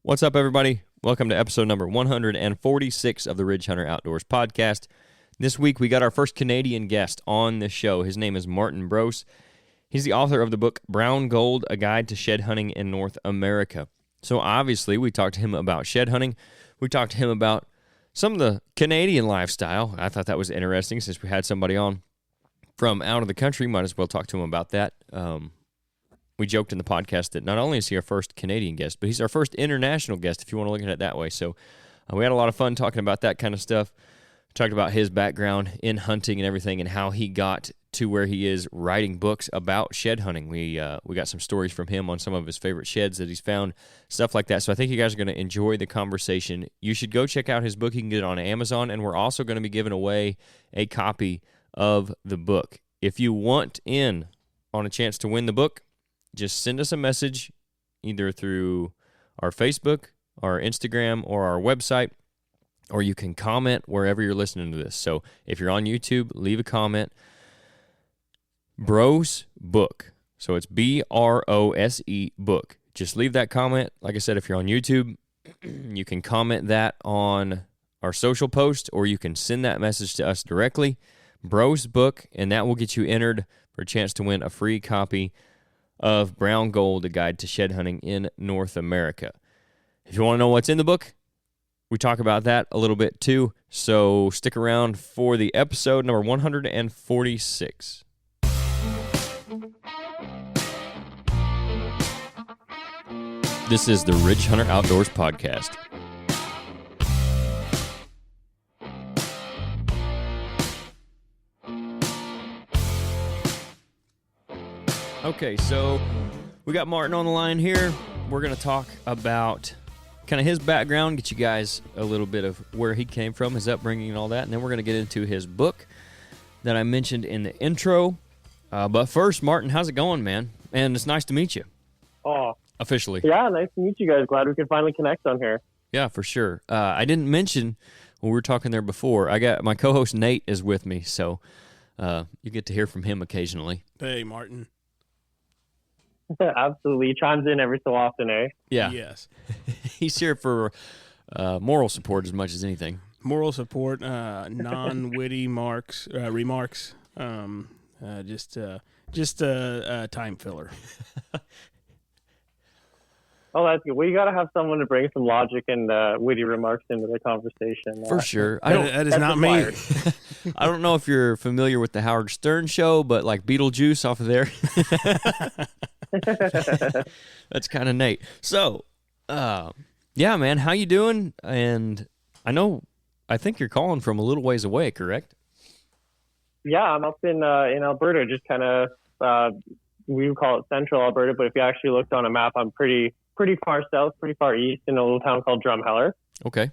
What's up, everybody? Welcome to episode number 146 of the Ridgehunteroutdoors podcast. This week, we got our first Canadian guest on the show. His name is Martin Brose. He's the author of the book Brown Gold, A Guide to Shed Hunting in North America. So obviously, we talked to him about shed hunting. We talked to him about some of the Canadian lifestyle. I thought that was interesting since we had somebody on from out of the country. Might as well talk to him about that. We joked in the podcast that not only is he our first Canadian guest, but he's our first international guest, if you want to look at it that way. So we had a lot of fun talking about that kind of stuff. We talked about his background in hunting and everything and how he got to where he is writing books about shed hunting. We got some stories from him on some of his favorite sheds that he's found, stuff like that. So I think you guys are going to enjoy the conversation. You should go check out his book. You can get it on Amazon, and we're also going to be giving away a copy of the book. If you want in on a chance to win the book, just send us a message either through our Facebook, our Instagram, or our website, or you can comment wherever you're listening to this. So if you're on YouTube, leave a comment. Brose Book. So it's Brose Book. Just leave that comment. Like I said, if you're on YouTube, you can comment that on our social post, or you can send that message to us directly. Brose Book, and that will get you entered for a chance to win a free copy of Brown Gold, A Guide to Shed Hunting in North America. If you want to know what's in the book, we talk about that a little bit too, so stick around for the episode number 146. This is the Ridge Hunter Outdoors podcast. Okay, so we got Martin on the line here. We're going to talk about kind of his background, get you guys a little bit of where he came from, his upbringing and all that, and then we're going to get into his book that I mentioned in the intro. But first, Martin, how's it going, man? And it's nice to meet you. Oh, officially. Yeah, nice to meet you guys. Glad we could finally connect on here. Yeah, for sure. I didn't mention when we were talking there before, I got my co-host Nate is with me, so you get to hear from him occasionally. Hey, Martin. Absolutely. He chimes in every so often, eh? Yeah. Yes. He's here for moral support as much as anything. Moral support, non-witty remarks, just a time filler. Oh, that's good. We got to have someone to bring some logic and witty remarks into the conversation. For sure. That is not me. I don't know if you're familiar with the Howard Stern show, but like Beetlejuice off of there. That's kind of Nate. So, yeah, man, how you doing? And I think you're calling from a little ways away, correct? Yeah, I'm up in Alberta, just kind of, we would call it central Alberta, but if you actually looked on a map, I'm pretty far south, pretty far east in a little town called Drumheller. Okay.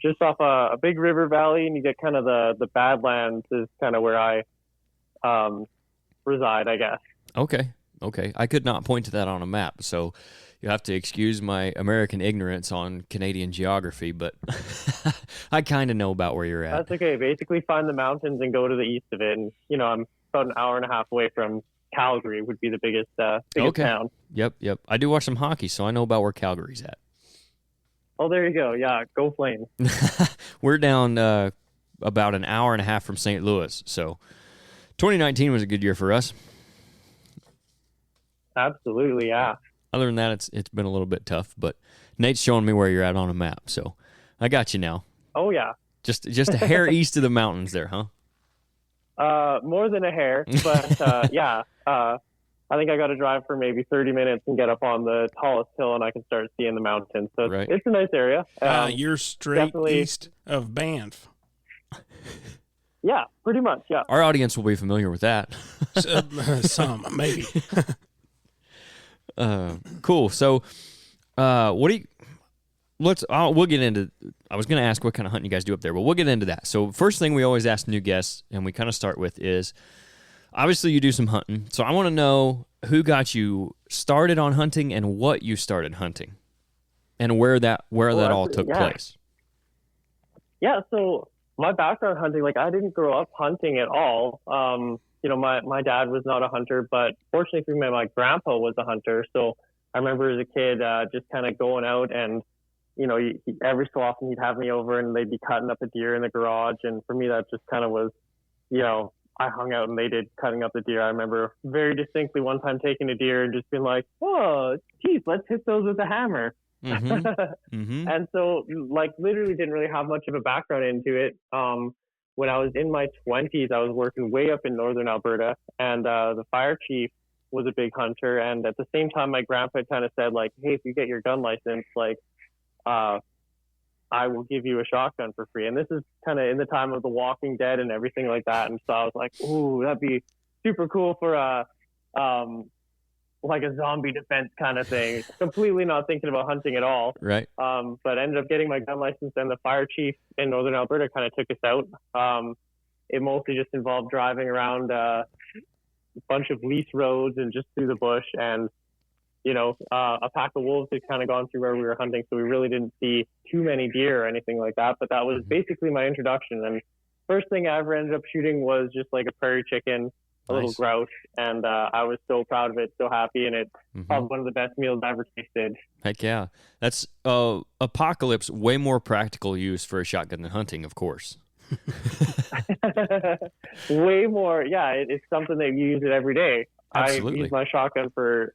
Just off a big river valley, and you get kind of the Badlands is kind of where I reside, I guess. Okay. I could not point to that on a map, so you have to excuse my American ignorance on Canadian geography, but I kind of know about where you're at. That's okay. Basically, find the mountains and go to the east of it, and I'm about an hour and a half away from Calgary. Would be the biggest town. Yep. I do watch some hockey, so I know about where Calgary's at. Oh, there you go. Yeah, go Flames. We're down about an hour and a half from St. Louis, so 2019 was a good year for us. Absolutely, yeah. Other than that, it's been a little bit tough, but Nate's showing me where you're at on a map, so I got you now. Oh, yeah. Just a hair east of the mountains there, huh? More than a hair, but yeah. I think I got to drive for maybe 30 minutes and get up on the tallest hill, and I can start seeing the mountains. So right. It's a nice area. You're straight east of Banff. Yeah, pretty much, yeah. Our audience will be familiar with that. Some, maybe. Cool. So, we'll get into, I was going to ask what kind of hunting you guys do up there, but we'll get into that. So first thing we always ask new guests, and we kind of start with is, obviously you do some hunting. So I want to know who got you started on hunting and what you started hunting and where that all took place. Yeah. So my background hunting, like I didn't grow up hunting at all. My dad was not a hunter, but fortunately for me, my grandpa was a hunter. So I remember as a kid just kind of going out and, every so often he'd have me over and they'd be cutting up a deer in the garage. And for me, that just kind of was, I hung out and they did cutting up the deer. I remember very distinctly one time taking a deer and just being like, oh, geez, let's hit those with a hammer. And so, like, literally didn't really have much of a background into it. When I was in my 20s, I was working way up in northern Alberta, and the fire chief was a big hunter. And at the same time, my grandpa kind of said, like, hey, if you get your gun license, like, I will give you a shotgun for free. And this is kind of in the time of The Walking Dead and everything like that. And so I was like, ooh, that'd be super cool for like a zombie defense kind of thing. Completely not thinking about hunting at all. Right. But ended up getting my gun license, and the fire chief in northern Alberta kind of took us out. It mostly just involved driving around a bunch of lease roads and just through the bush. And, a pack of wolves had kind of gone through where we were hunting, so we really didn't see too many deer or anything like that. But that was basically my introduction. And first thing I ever ended up shooting was just like a prairie chicken, a little grouse, and I was so proud of it, so happy, and it's probably one of the best meals I ever tasted. Heck yeah. That's Apocalypse, way more practical use for a shotgun than hunting, of course. Way more. Yeah, it's something that you use it every day. Absolutely. I use my shotgun for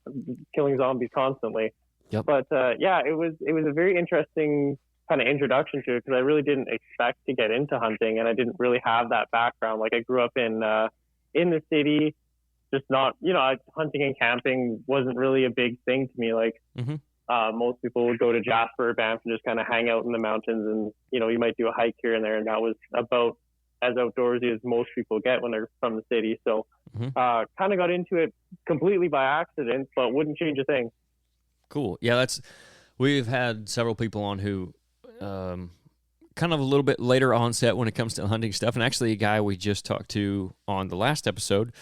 killing zombies constantly. Yep. But it was a very interesting kind of introduction to it, because I really didn't expect to get into hunting, and I didn't really have that background. Like, I grew up in the city, just not, hunting and camping wasn't really a big thing to me. Like, most people would go to Jasper or Banff and just kind of hang out in the mountains, and, you might do a hike here and there. And that was about as outdoorsy as most people get when they're from the city. So kind of got into it completely by accident, but wouldn't change a thing. Cool. Yeah, we've had several people on who kind of a little bit later onset when it comes to hunting stuff. And actually a guy we just talked to on the last episode,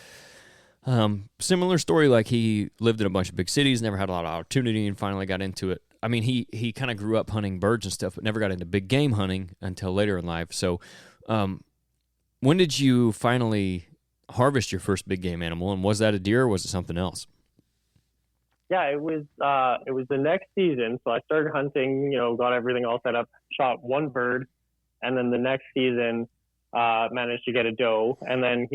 similar story. Like, he lived in a bunch of big cities, never had a lot of opportunity, and finally got into it. I mean, he kind of grew up hunting birds and stuff, but never got into big game hunting until later in life. So when did you finally harvest your first big game animal, and was that a deer or was it something else? Yeah, it was the next season. So I started hunting, got everything all set up, shot one bird, and then the next season managed to get a doe. And then,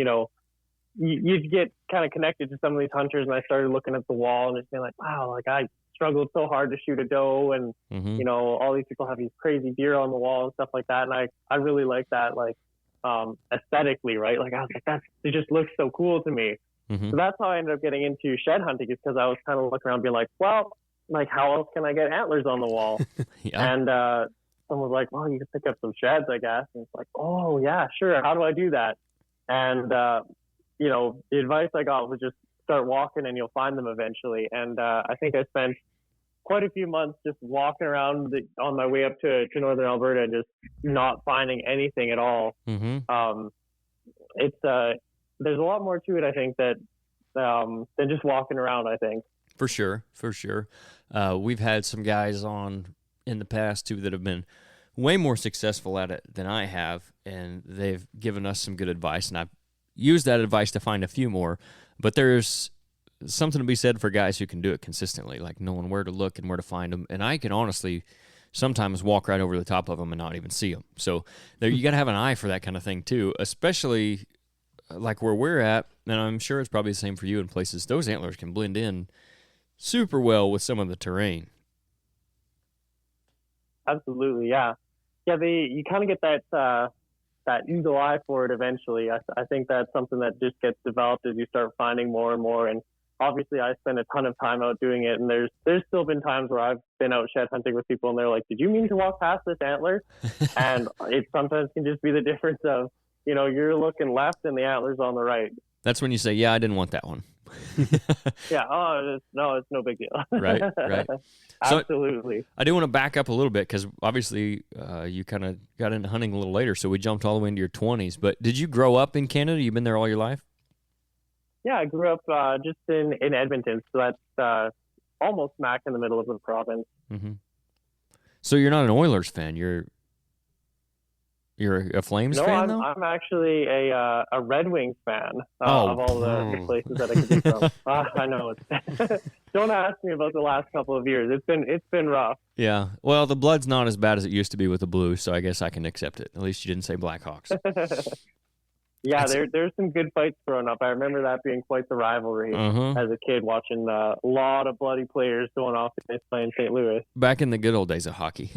you get kind of connected to some of these hunters, and I started looking at the wall and just being like, wow, like, I struggled so hard to shoot a doe, and all these people have these crazy deer on the wall and stuff like that. And I really like that, like, aesthetically, right? Like, I was like, it just looks so cool to me. So that's how I ended up getting into shed hunting, is because I was kind of looking around being like, well, like, how else can I get antlers on the wall? Yeah. And someone was like, well, you can pick up some sheds, I guess. And it's like, oh yeah, sure. How do I do that? And the advice I got was just start walking and you'll find them eventually. And I think I spent quite a few months just walking around on my way up to northern Alberta and just not finding anything at all. There's a lot more to it, I think, that than just walking around, I think. For sure. We've had some guys on in the past, too, that have been way more successful at it than I have, and they've given us some good advice, and I've used that advice to find a few more. But there's something to be said for guys who can do it consistently, like knowing where to look and where to find them. And I can honestly sometimes walk right over the top of them and not even see them. So you got to have an eye for that kind of thing, too, especially like where we're at, and I'm sure it's probably the same for you in places. Those antlers can blend in super well with some of the terrain. Absolutely, yeah. You kind of get that eagle eye for it eventually. I think that's something that just gets developed as you start finding more and more. And obviously, I spend a ton of time out doing it, and there's still been times where I've been out shed hunting with people, and they're like, "Did you mean to walk past this antler?" And it sometimes can just be the difference of, you're looking left and the antler's on the right. That's when you say, yeah, I didn't want that one. Yeah. Oh, it's no big deal. Right. Absolutely. So I do want to back up a little bit, because obviously you kind of got into hunting a little later, so we jumped all the way into your 20s. But did you grow up in Canada? You've been there all your life? Yeah, I grew up just in Edmonton, so that's almost smack in the middle of the province. So you're not an Oilers fan. You're You're a Flames No, fan, though? I'm actually a Red Wings fan of all the places that I could be from. I know. Don't ask me about the last couple of years. It's been rough. Yeah. Well, the blood's not as bad as it used to be with the Blues, so I guess I can accept it. At least you didn't say Blackhawks. Yeah, there's some good fights growing up. I remember that being quite the rivalry as a kid, watching a lot of bloody players going off and playing St. Louis. Back in the good old days of hockey.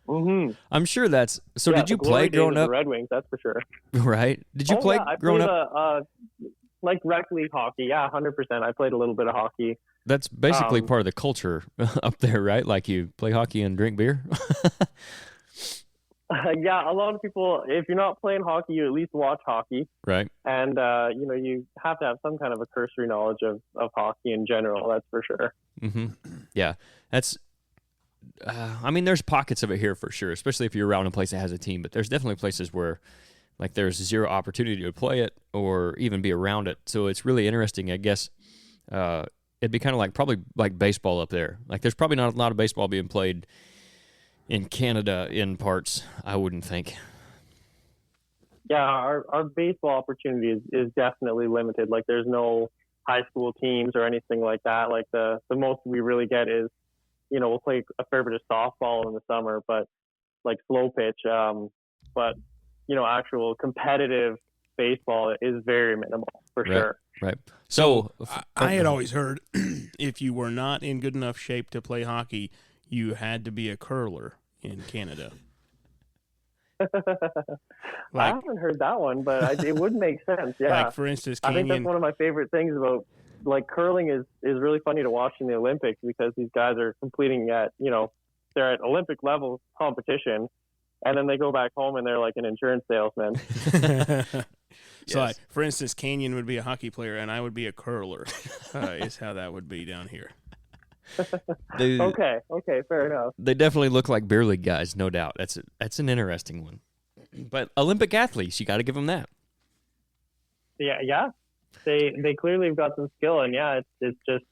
Mm-hmm. I'm sure that's... So yeah, did you play growing up? The Red Wings, that's for sure. Right. Did you play growing up? I played like rec league hockey. Yeah, 100%. I played a little bit of hockey. That's basically part of the culture up there, right? Like you play hockey and drink beer? Yeah, a lot of people, if you're not playing hockey, you at least watch hockey. Right. And, you have to have some kind of a cursory knowledge of hockey in general, that's for sure. Mm-hmm. Yeah. That's... there's pockets of it here for sure, especially if you're around a place that has a team, but there's definitely places where like there's zero opportunity to play it or even be around it. So it's really interesting, I guess. It'd be kind of like probably like baseball up there. Like there's probably not a lot of baseball being played in Canada in parts, I wouldn't think. Yeah, our baseball opportunity is definitely limited. Like there's no high school teams or anything like that. Like the most we really get is, we'll play a fair bit of softball in the summer, but like slow pitch. But, actual competitive baseball is very minimal for sure. Right. So I had always heard if you were not in good enough shape to play hockey, you had to be a curler in Canada. I haven't heard that one, but it would make sense. Yeah. Like for instance, I think that's one of my favorite things about like curling is really funny to watch in the Olympics because these guys are completing at, they're at Olympic level competition and then they go back home and they're like an insurance salesman. So like, for instance, Canyon would be a hockey player and I would be a curler is how that would be down here. Okay, fair enough. They definitely look like beer league guys, no doubt. That's an interesting one. But Olympic athletes, you got to give them that. Yeah. They clearly have got some skill, and yeah, it's just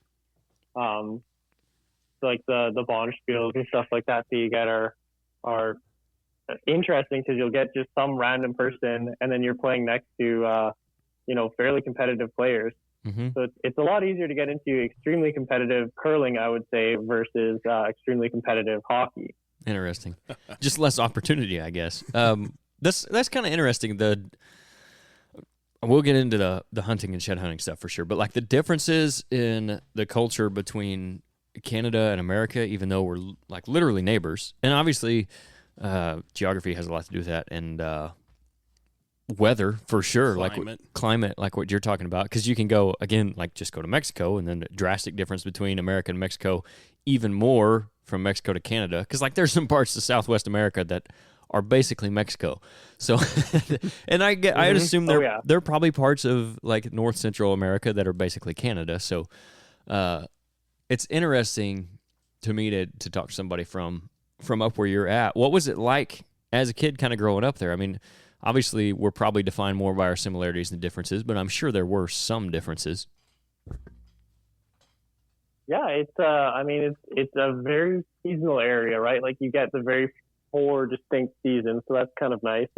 like the bond spiels and stuff like that you get are interesting because you'll get just some random person, and then you're playing next to fairly competitive players. Mm-hmm. So it's a lot easier to get into extremely competitive curling, I would say, versus extremely competitive hockey. Interesting, just less opportunity, I guess. That's kind of interesting. We'll get into the hunting and shed hunting stuff for sure, but like the differences in the culture between Canada and America, even though we're like literally neighbors, and obviously geography has a lot to do with that, and weather for sure, climate, like what you're talking about, because you can go again, like just go to Mexico, and then the drastic difference between America and Mexico, even more from Mexico to Canada, because like there's some parts of Southwest America that are basically Mexico. So, and I assume they're probably parts of like North Central America that are basically Canada. So, it's interesting to me to talk to somebody from up where you're at. What was it like as a kid, kind of growing up there? I mean, obviously we're probably defined more by our similarities than differences, but I'm sure there were some differences. Yeah, it's a very seasonal area, right? Like you get the very 4 distinct seasons, so that's kind of nice.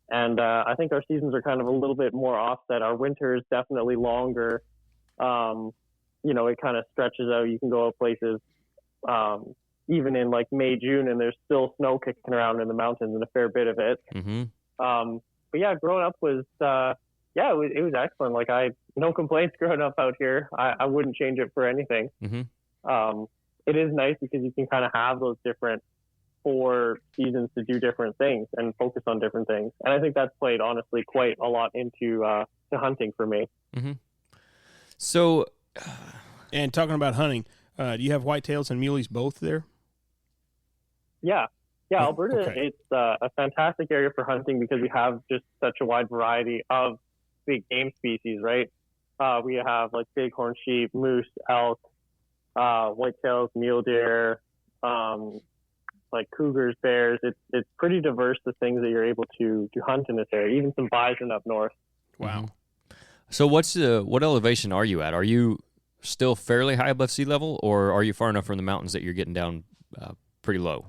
And I think our seasons are kind of a little bit more offset. Our winter is definitely longer. It kind of stretches out. You can go out places even in like May, June, and there's still snow kicking around in the mountains and a fair bit of it. Mm-hmm. But yeah, growing up was it was excellent. Like no complaints growing up out here. I wouldn't change it for anything. Mm-hmm. It is nice because you can kind of have those different 4 seasons to do different things and focus on different things. And I think that's played honestly quite a lot into to hunting for me. Mm-hmm. So, and talking about hunting, do you have whitetails and muleys both there? Yeah, Alberta, okay. It's a fantastic area for hunting because we have just such a wide variety of big game species, right? We have like bighorn sheep, moose, elk, whitetails, mule deer, like cougars, bears. It's pretty diverse, the things that you're able to hunt in this area, even some bison up north. Wow. So what elevation are you at? Are you still fairly high above sea level, or are you far enough from the mountains that you're getting down pretty low?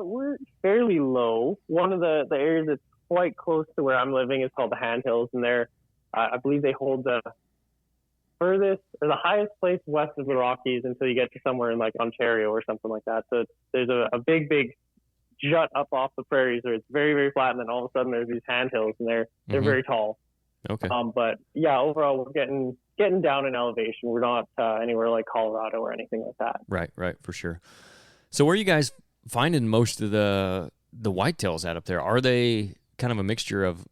We're fairly low. One of the areas that's quite close to where I'm living is called the Hand Hills, and there, I believe they hold the furthest or the highest place west of the Rockies until you get to somewhere in like Ontario or something like that. So there's a big jut up off the prairies where it's very, very flat, and then all of a sudden there's these Hand Hills, and they're very tall. Okay. But yeah, overall we're getting down in elevation. We're not anywhere like Colorado or anything like that. Right, for sure. So where are you guys finding most of the whitetails at up there? Are they kind of a mixture of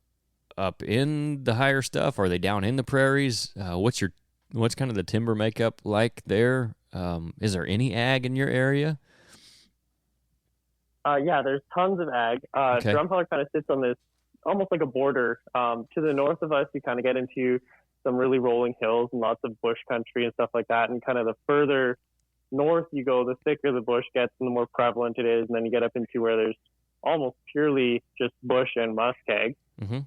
up in the higher stuff? Are they down in the prairies? What's kind of the timber makeup like there? Is there any ag in your area? Yeah, there's tons of ag. Okay. Drumheller kind of sits on this almost like a border. To the north of us, you kind of get into some really rolling hills and lots of bush country and stuff like that. And kind of the further north you go, the thicker the bush gets and the more prevalent it is. And then you get up into where there's almost purely just bush and muskeg. Mm-hmm.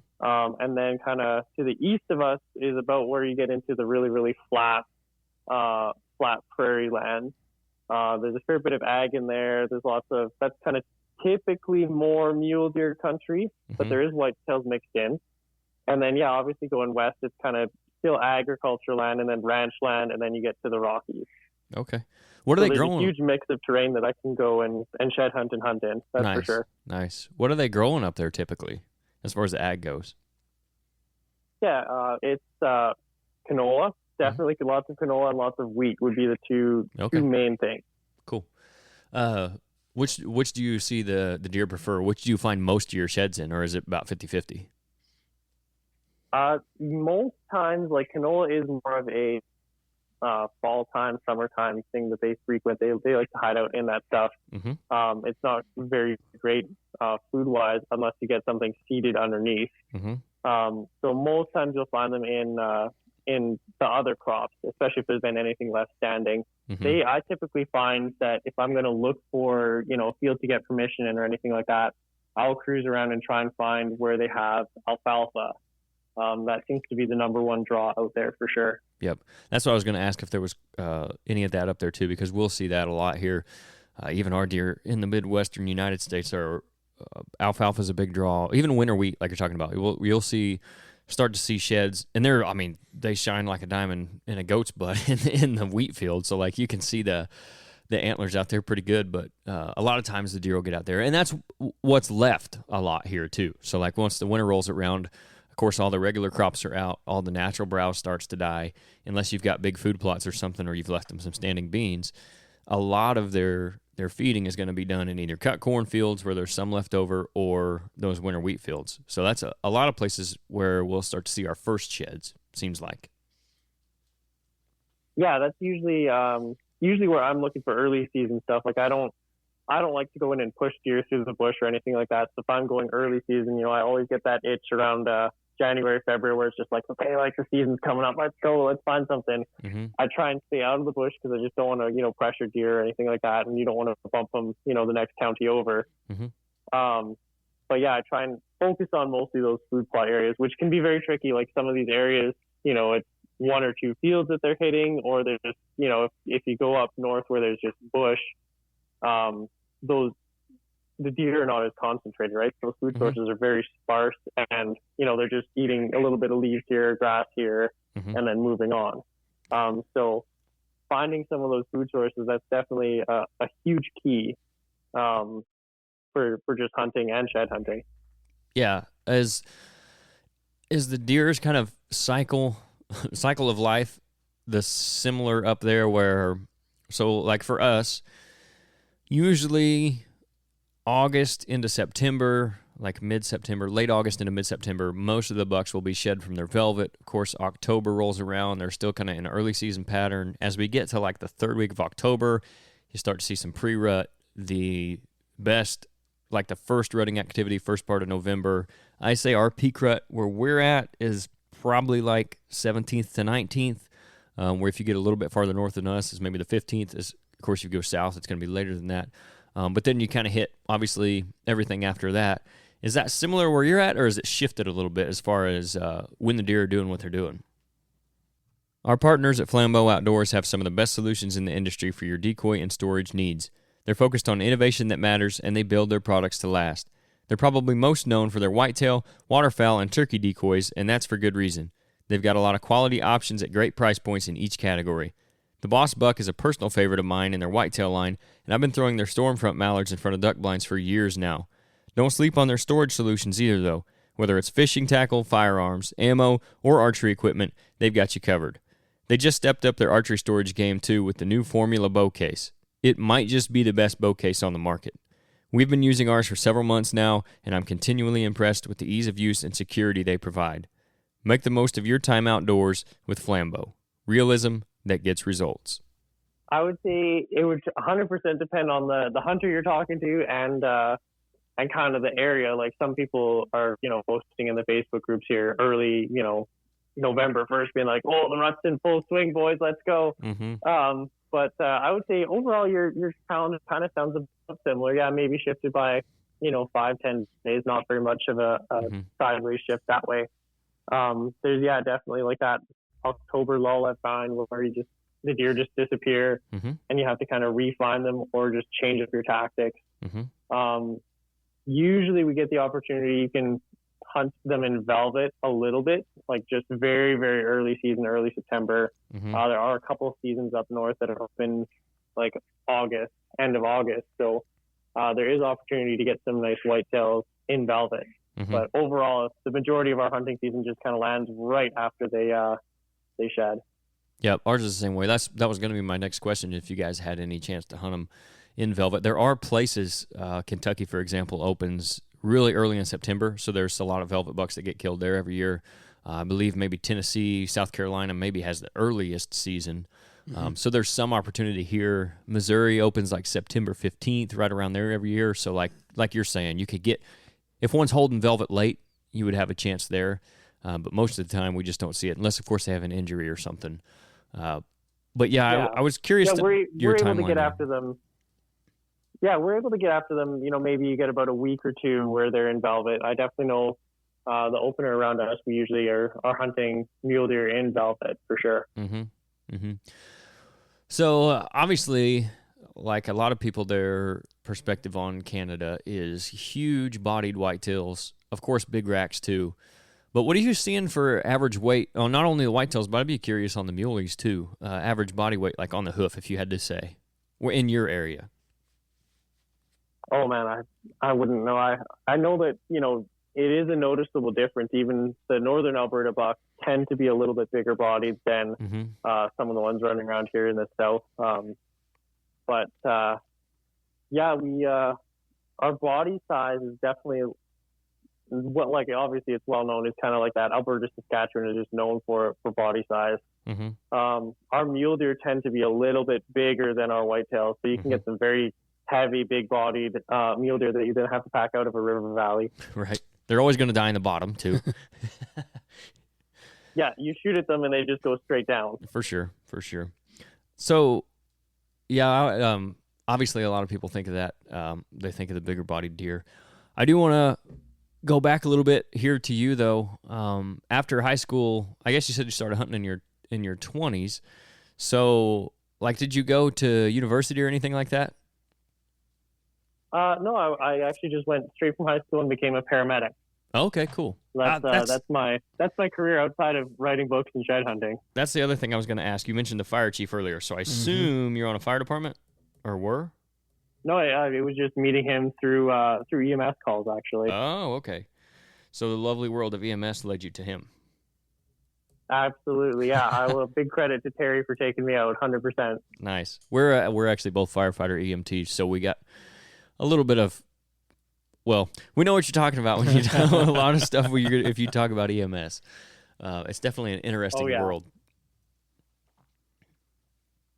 And then kind of to the east of us is about where you get into the really, really flat prairie lands. There's a fair bit of ag in there. That's kind of typically more mule deer country, but there is whitetails mixed in. And then, yeah, obviously going west, it's kind of still agriculture land and then ranch land, and then you get to the Rockies. Okay. What are they growing? There's a huge mix of terrain that I can go and shed hunt and hunt in. That's for sure. Nice. What are they growing up there typically, as far as the ag goes? Yeah, it's canola. Definitely lots of canola and lots of wheat would be the two main things. Cool. Which do you see the deer prefer? Which do you find most of your sheds in, or is it about 50-50? Most times, like canola is more of a fall time, summertime thing that they frequent. They like to hide out in that stuff. Mm-hmm. It's not very great food wise unless you get something seeded underneath. Mm-hmm. So most times you'll find them in the other crops, especially if there's been anything left standing. Mm-hmm. I typically find that if I'm going to look for, a field to get permission in or anything like that, I'll cruise around and try and find where they have alfalfa. That seems to be the number one draw out there for sure. Yep. That's what I was going to ask, if there was any of that up there too, because we'll see that a lot here. Even our deer in the Midwestern United States are alfalfa is a big draw. Even winter wheat, like you're talking about, you'll start to see sheds, and they shine like a diamond in a goat's butt in the wheat field. So like you can see the antlers out there pretty good, but a lot of times the deer will get out there, and that's what's left a lot here too. So like once the winter rolls around, of course all the regular crops are out, all the natural browse starts to die, unless you've got big food plots or something, or you've left them some standing beans. A lot of their feeding is going to be done in either cut corn fields where there's some left over, or those winter wheat fields. So that's a lot of places where we'll start to see our first sheds, seems like. Yeah, that's usually where I'm looking for early season stuff. Like I don't like to go in and push deer through the bush or anything like that. So if I'm going early season, I always get that itch around January, February, where it's just like, okay, like the season's coming up, let's go, let's find something. Mm-hmm. I try and stay out of the bush because I just don't want to, pressure deer or anything like that, and you don't want to bump them, the next county over. Mm-hmm. But yeah, I try and focus on mostly those food plot areas, which can be very tricky. Like some of these areas, it's one or two fields that they're hitting, or they're just, if you go up north where there's just bush, the deer are not as concentrated, right? Those food sources are very sparse, and they're just eating a little bit of leaves here, grass here, and then moving on. So finding some of those food sources, that's definitely a huge key for just hunting and shed hunting. Yeah, is the deer's kind of cycle of life the similar up there, where so like for us, usually August into September, like mid-September, late August into mid-September, most of the bucks will be shed from their velvet. Of course, October rolls around. They're still kind of in an early season pattern. As we get to like the third week of October, you start to see some pre-rut. The best, like the first rutting activity, first part of November. I say our peak rut where we're at is probably like 17th to 19th, where if you get a little bit farther north than us is maybe the 15th. Of course, if you go south, it's going to be later than that. But then you kind of hit, obviously, everything after that. Is that similar where you're at, or is it shifted a little bit as far as when the deer are doing what they're doing? Our partners at Flambeau Outdoors have some of the best solutions in the industry for your decoy and storage needs. They're focused on innovation that matters, and they build their products to last. They're probably most known for their whitetail, waterfowl, and turkey decoys, and that's for good reason. They've got a lot of quality options at great price points in each category. The Boss Buck is a personal favorite of mine in their whitetail line, and I've been throwing their Stormfront mallards in front of duck blinds for years now. Don't sleep on their storage solutions either, though. Whether it's fishing tackle, firearms, ammo, or archery equipment, they've got you covered. They just stepped up their archery storage game, too, with the new Formula bow case. It might just be the best bow case on the market. We've been using ours for several months now, and I'm continually impressed with the ease of use and security they provide. Make the most of your time outdoors with Flambeau. Realism that gets results. I would say it would 100% depend on the hunter you're talking to and kind of the area. Like some people are, posting in the Facebook groups here early, November 1st, being like, "Oh, the rut's in full swing, boys, let's go." Mm-hmm. But I would say overall your calendar kind of sounds a bit similar. Yeah, maybe shifted by 5-10 days, not very much of a sideways shift that way. There's definitely like that October lull I find where the deer just disappear, and you have to kind of refine them or just change up your tactics. Usually we get the opportunity, you can hunt them in velvet a little bit, like just very, very early season, early September. There are a couple of seasons up north that have been like August, end of August. So there is opportunity to get some nice whitetails in velvet. But overall, the majority of our hunting season just kind of lands right after they shed. Yeah, ours is the same way. That was going to be my next question, if you guys had any chance to hunt them in velvet. There are places, Kentucky, for example, opens really early in September, so there's a lot of velvet bucks that get killed there every year. I believe maybe Tennessee, South Carolina maybe has the earliest season. So there's some opportunity here. Missouri opens like September 15th, right around there every year. So like you're saying, you could get, if one's holding velvet late, you would have a chance there. But most of the time, we just don't see it, unless, of course, they have an injury or something. But I was curious. We're able to get after them. Yeah, we're able to get after them. Maybe you get about a week or two where they're in velvet. I definitely know the opener around us, we usually are hunting mule deer in velvet for sure. So obviously, like a lot of people, their perspective on Canada is huge bodied whitetails. Of course, big racks too. But what are you seeing for average weight? Oh, not only the whitetails, but I'd be curious on the muleys too. Average body weight, like on the hoof, if you had to say, in your area. Oh man, I wouldn't know. I know that it is a noticeable difference. Even the northern Alberta bucks tend to be a little bit bigger bodied than some of the ones running around here in the south. But our body size is definitely obviously it's well known. It's kind of like that. Alberta, Saskatchewan is just known for body size. Our mule deer tend to be a little bit bigger than our whitetails, so you can get some very heavy, big-bodied mule deer that you then have to pack out of a river valley. Right. They're always going to die in the bottom, too. Yeah, you shoot at them and they just go straight down. For sure. So, obviously a lot of people think of that. They think of the bigger-bodied deer. I do want to go back a little bit here to you, though. After high school, I guess you said you started hunting in your 20s. So, did you go to university or anything like that? No, I actually just went straight from high school and became a paramedic. Okay, cool. That's my career outside of writing books and shed hunting. That's the other thing I was going to ask. You mentioned the fire chief earlier, so I assume you're on a fire department, or were? No, it was just meeting him through EMS calls, actually. Oh, okay. So the lovely world of EMS led you to him. Absolutely, yeah. I will big credit to Terry for taking me out, 100%. Nice. We're actually both firefighter EMTs, so we got a little bit of, we know what you're talking about when you talk a lot of stuff if you talk about EMS. It's definitely an interesting world.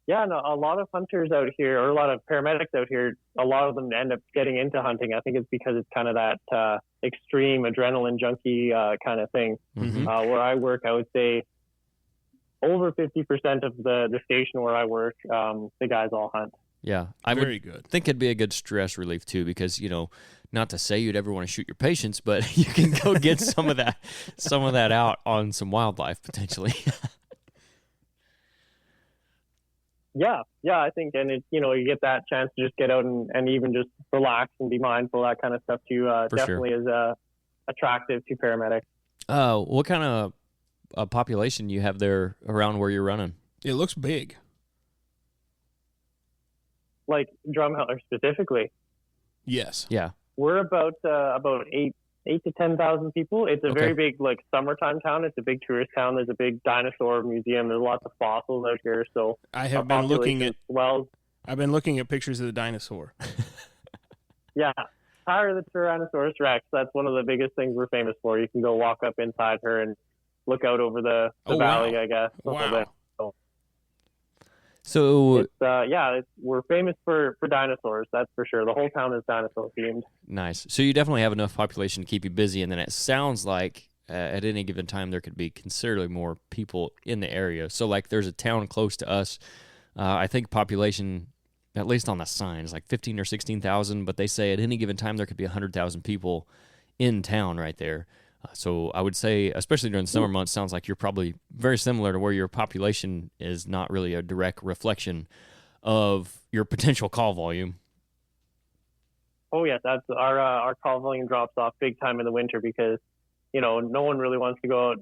Yeah, no, a lot of hunters out here, or a lot of paramedics out here, a lot of them end up getting into hunting. I think it's because it's kind of that extreme adrenaline junkie kind of thing. Where I work, I would say over 50% of the station where I work, the guys all hunt. Yeah, I think it'd be a good stress relief too, because not to say you'd ever want to shoot your patients, but you can go get some of that out on some wildlife potentially. Yeah, I think, and it's, you get that chance to just get out and even just relax and be mindful, that kind of stuff too. For Definitely sure. is attractive to paramedics. What kind of population you have there around where you're running? It looks big. Like Drumheller specifically, Yes. Yeah. we're about 8 to 10,000 people. It's a Okay. very big like summertime town. It's a big tourist town. There's a big dinosaur museum. There's lots of fossils out here. So I our have been looking population at swells. I've been looking at pictures of the dinosaur. Yeah, Tyre the Tyrannosaurus Rex. That's one of the biggest things we're famous for. You can go walk up inside her and look out over the Oh, valley, wow. I guess. a little Wow. bit. So It's we're famous for dinosaurs. That's for sure. The whole town is dinosaur themed. nice. So you definitely have enough population to keep you busy, and then it sounds like at any given time there could be considerably more people in the area. So like there's a town close to us. I think population, at least on the sign, is like 15 or 16,000, but they say at any given time there could be 100,000 people in town right there. So I would say, especially during the summer months, sounds like you're probably very similar to where your population is not really a direct reflection of your potential call volume. Oh yes, that's our call volume drops off big time in the winter because no one really wants to go out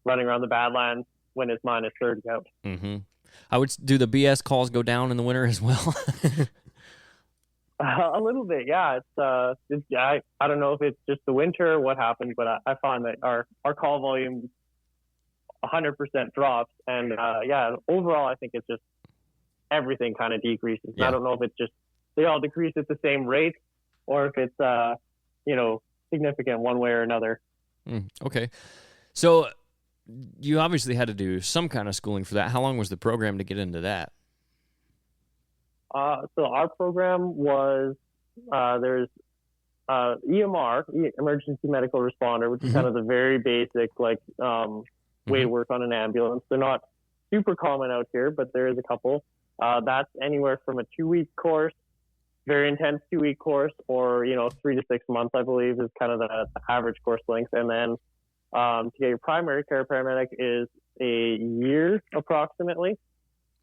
running around the Badlands when it's minus 30 out. Mm-hmm. Do the BS calls go down in the winter as well? A little bit, yeah. I don't know if it's just the winter or what happens, but I find that our call volume 100% drops, and overall I think it's just everything kind of decreases. Yeah. I don't know if it's just they all decrease at the same rate or if it's significant one way or another. Okay. So you obviously had to do some kind of schooling for that. How long was the program to get into that? So our program was there's EMR, emergency medical responder, which is kind of the very basic way to work on an ambulance. They're not super common out here, but there is a couple. That's anywhere from a 2-week course, very intense 2-week course, or 3 to 6 months, I believe, is kind of the average course length. And then to get your primary care paramedic is a year approximately.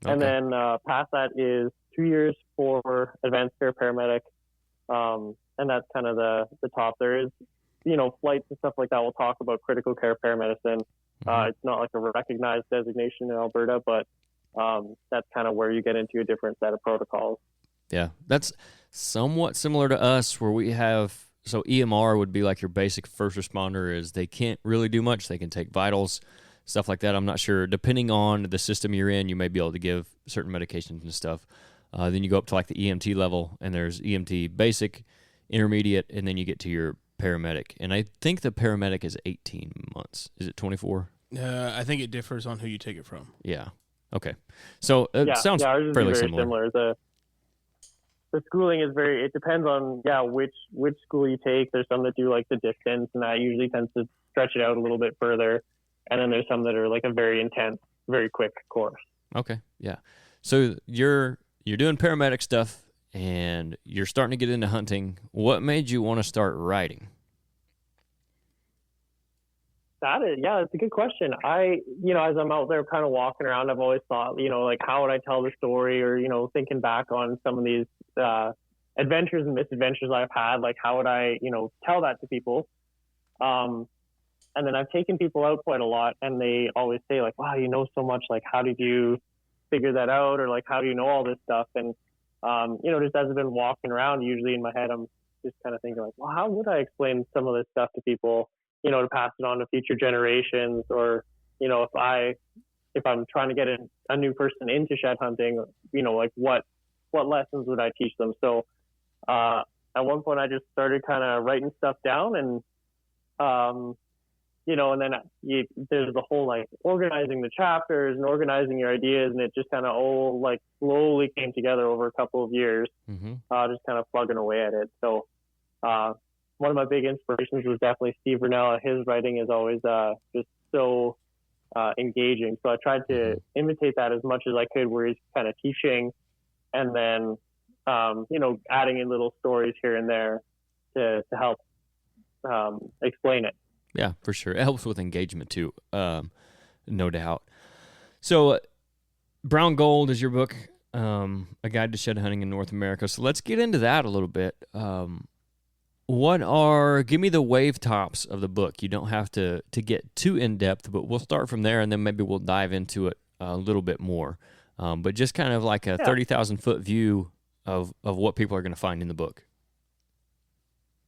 Okay. And then past that is 2 years for advanced care paramedic. And that's kind of the top. There is, flights and stuff like that. We'll talk about critical care paramedicine. It's not like a recognized designation in Alberta, but that's kind of where you get into a different set of protocols. Yeah, that's somewhat similar to us where we have, so EMR would be like your basic first responder is they can't really do much. They can take vitals, stuff like that. I'm not sure. Depending on the system you're in, you may be able to give certain medications and stuff. Then you go up to like the EMT level, and there's EMT basic, intermediate, and then you get to your paramedic. And I think the paramedic is 18 months. Is it 24? I think it differs on who you take it from. Yeah. Okay. So it sounds ours is fairly very similar. The schooling is it depends on which school you take. There's some that do like the distance, and that usually tends to stretch it out a little bit further. And then there's some that are like a very intense, very quick course. Okay. Yeah. So you're doing paramedic stuff and you're starting to get into hunting. What made you want to start writing? It's a good question. As I'm out there kind of walking around, I've always thought, like how would I tell the story, or, thinking back on some of these adventures and misadventures I've had, like how would I, tell that to people? And then I've taken people out quite a lot, and they always say like, wow, you know so much, like how did you figure that out, or like how do you know all this stuff? And just as I've been walking around, usually in my head I'm just kind of thinking like, well, how would I explain some of this stuff to people, to pass it on to future generations, or if I'm trying to get a new person into shed hunting, like what lessons would I teach them? So at one point I just started kind of writing stuff down, and and then there's the whole like organizing the chapters and organizing your ideas, and it just kind of all like slowly came together over a couple of years, just kind of plugging away at it. So one of my big inspirations was definitely Steve Brunella. His writing is always just so engaging. So I tried to imitate that as much as I could, where he's kind of teaching and then adding in little stories here and there to help explain it. Yeah, for sure. It helps with engagement too, no doubt. So Brown Gold is your book. A Guide to Shed Hunting in North America. So let's get into that a little bit. Give me the wave tops of the book. You don't have to get too in-depth, but we'll start from there, and then maybe we'll dive into it a little bit more. But just kind of like a 30,000-foot view of what people are going to find in the book.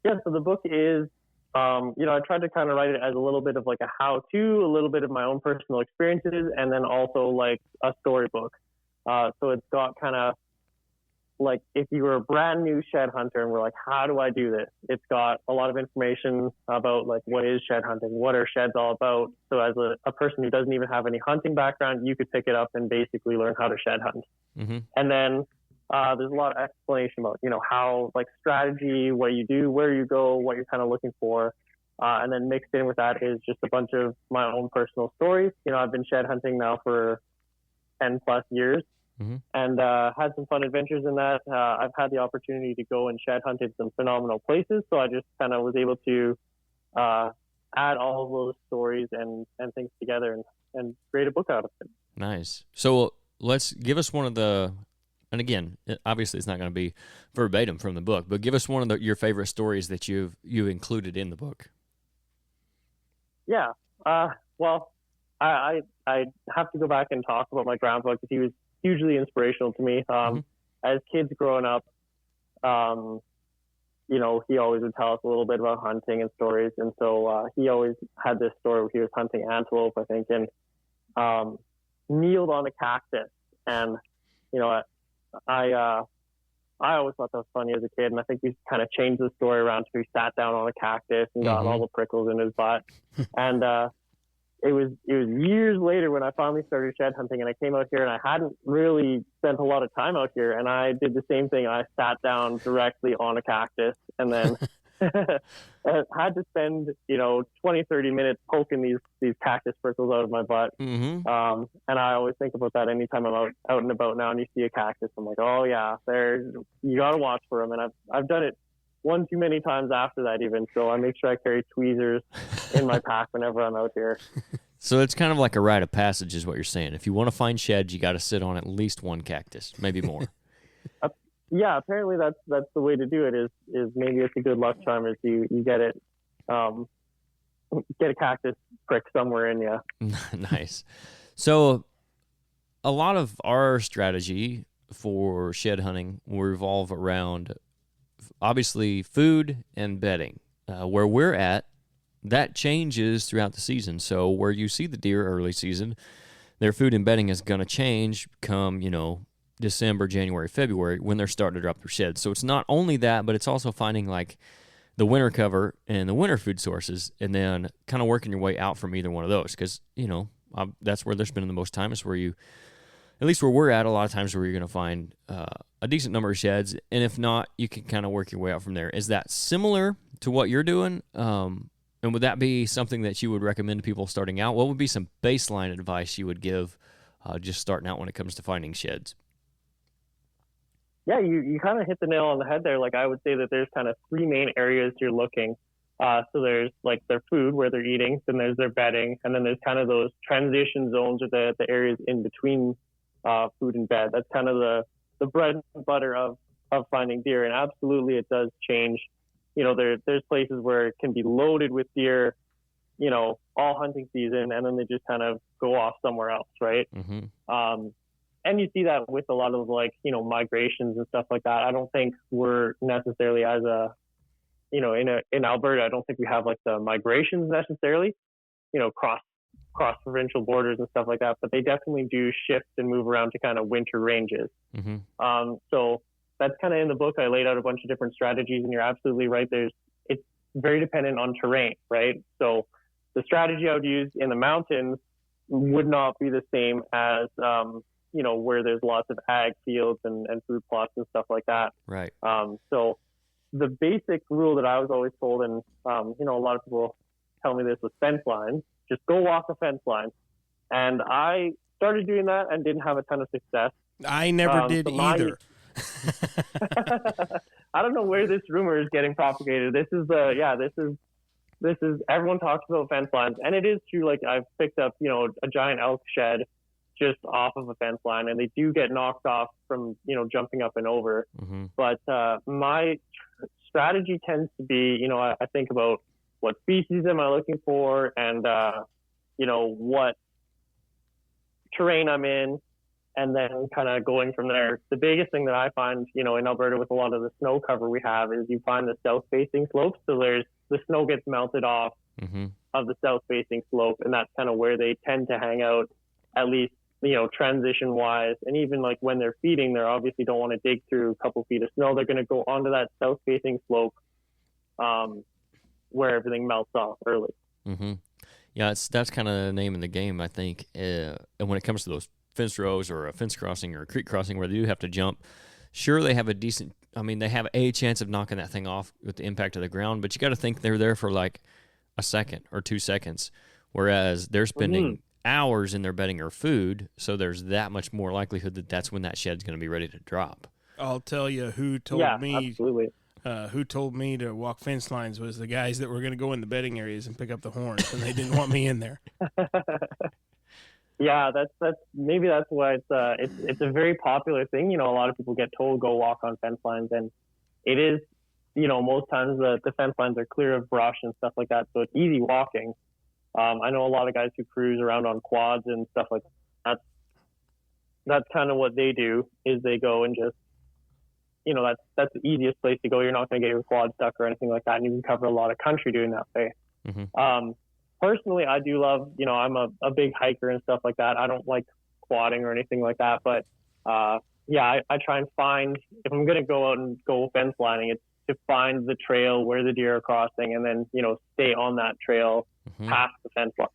Yeah, so the book is, I tried to kind of write it as a little bit of like a how-to, a little bit of my own personal experiences, and then also like a storybook. So it's got kind of like if you were a brand new shed hunter and we're like, how do I do this? It's got a lot of information about like what is shed hunting, what are sheds all about. So as a person who doesn't even have any hunting background, you could pick it up and basically learn how to shed hunt. Mm-hmm. And then there's a lot of explanation about, how like strategy, what you do, where you go, what you're kind of looking for. And then mixed in with that is just a bunch of my own personal stories. I've been shed hunting now for 10 plus years. Mm-hmm. And had some fun adventures in that. I've had the opportunity to go and shed hunt in some phenomenal places, so I just kind of was able to add all of those stories and things together and create a book out of it. Nice. So let's give us one of the, and again, obviously it's not going to be verbatim from the book, but give us one of your favorite stories that you included in the book. Yeah. Well, I have to go back and talk about my grandpa because he was hugely inspirational to me. As kids growing up, he always would tell us a little bit about hunting and stories. And so he always had this story where he was hunting antelope, I think, and kneeled on a cactus. And, I always thought that was funny as a kid. And I think we kind of changed the story around to he sat down on a cactus and got all the prickles in his butt. And, it was years later when I finally started shed hunting and I came out here and I hadn't really spent a lot of time out here, and I did the same thing. I sat down directly on a cactus and then had to spend 20-30 minutes poking these cactus prickles out of my butt. Mm-hmm. And I always think about that anytime I'm out and about now and you see a cactus. I'm like, oh yeah, you got to watch for them. And I've done it one too many times after that even, so I make sure I carry tweezers in my pack whenever I'm out here. So it's kind of like a rite of passage is what you're saying. If you want to find sheds, you got to sit on at least one cactus, maybe more. Yeah, apparently that's the way to do it is maybe it's a good luck charm is you get it, get a cactus prick somewhere in you. Nice. So a lot of our strategy for shed hunting will revolve around obviously food and bedding. Where we're at, that changes throughout the season. So where you see the deer early season, their food and bedding is going to change come, December, January, February when they're starting to drop their sheds. So it's not only that, but it's also finding like the winter cover and the winter food sources and then kind of working your way out from either one of those because, that's where they're spending the most time is where you, at least where we're at, a lot of times where you're going to find a decent number of sheds. And if not, you can kind of work your way out from there. Is that similar to what you're doing? And would that be something that you would recommend to people starting out? What would be some baseline advice you would give just starting out when it comes to finding sheds? Yeah, you kind of hit the nail on the head there. Like I would say that there's kind of three main areas you're looking. So there's like their food where they're eating, then there's their bedding, and then there's kind of those transition zones or the areas in between food and bed. That's kind of the bread and butter of finding deer. And absolutely it does change. There's places where it can be loaded with deer, all hunting season, and then they just kind of go off somewhere else, right? Mm-hmm. And you see that with a lot of migrations and stuff like that. I don't think we're necessarily as in Alberta, I don't think we have like the migrations necessarily, cross provincial borders and stuff like that, but they definitely do shift and move around to kind of winter ranges. Mm-hmm. So that's kind of in the book. I laid out a bunch of different strategies, and you're absolutely right. It's very dependent on terrain, right? So the strategy I would use in the mountains would not be the same as, where there's lots of ag fields and food plots and stuff like that. Right. So the basic rule that I was always told, and, a lot of people tell me this with fence lines, just go walk a fence line. And I started doing that and didn't have a ton of success. I never did either. I don't know where this rumor is getting propagated. This is everyone talks about fence lines, and it is true. Like I've picked up, a giant elk shed just off of a fence line, and they do get knocked off from, jumping up and over. Mm-hmm. But my strategy tends to be, I think about what species am I looking for, and, what terrain I'm in, and then kind of going from there. The biggest thing that I find, in Alberta with a lot of the snow cover we have is you find the south-facing slopes. So the snow gets melted off Mm-hmm. of the south-facing slope, and that's kind of where they tend to hang out, at least, transition-wise. And even like when they're feeding, they obviously don't want to dig through a couple feet of snow. They're going to go onto that south-facing slope where everything melts off early. Mm-hmm. Yeah, that's kind of the name of the game, I think. And when it comes to those fence rows or a fence crossing or a creek crossing where they do have to jump, sure, they have they have a chance of knocking that thing off with the impact of the ground, but you got to think they're there for like a second or 2 seconds, whereas they're spending hours in their bedding or food, so there's that much more likelihood that that's when that shed's going to be ready to drop. I'll tell you who told me. Absolutely. Who told me to walk fence lines was the guys that were going to go in the bedding areas and pick up the horns, and they didn't want me in there. Yeah, that's maybe that's why it's a very popular thing. A lot of people get told go walk on fence lines, and it is, most times the fence lines are clear of brush and stuff like that, so it's easy walking. I know a lot of guys who cruise around on quads and stuff like that. That's kind of what they do, is they go and just, that's the easiest place to go. You're not going to get your quad stuck or anything like that, and you can cover a lot of country doing that way. Mm-hmm. Personally, I do love, I'm a big hiker and stuff like that. I don't like quadding or anything like that, but I try and find, if I'm going to go out and go fence lining, it's to find the trail where the deer are crossing, and then, stay on that trail past the fence line.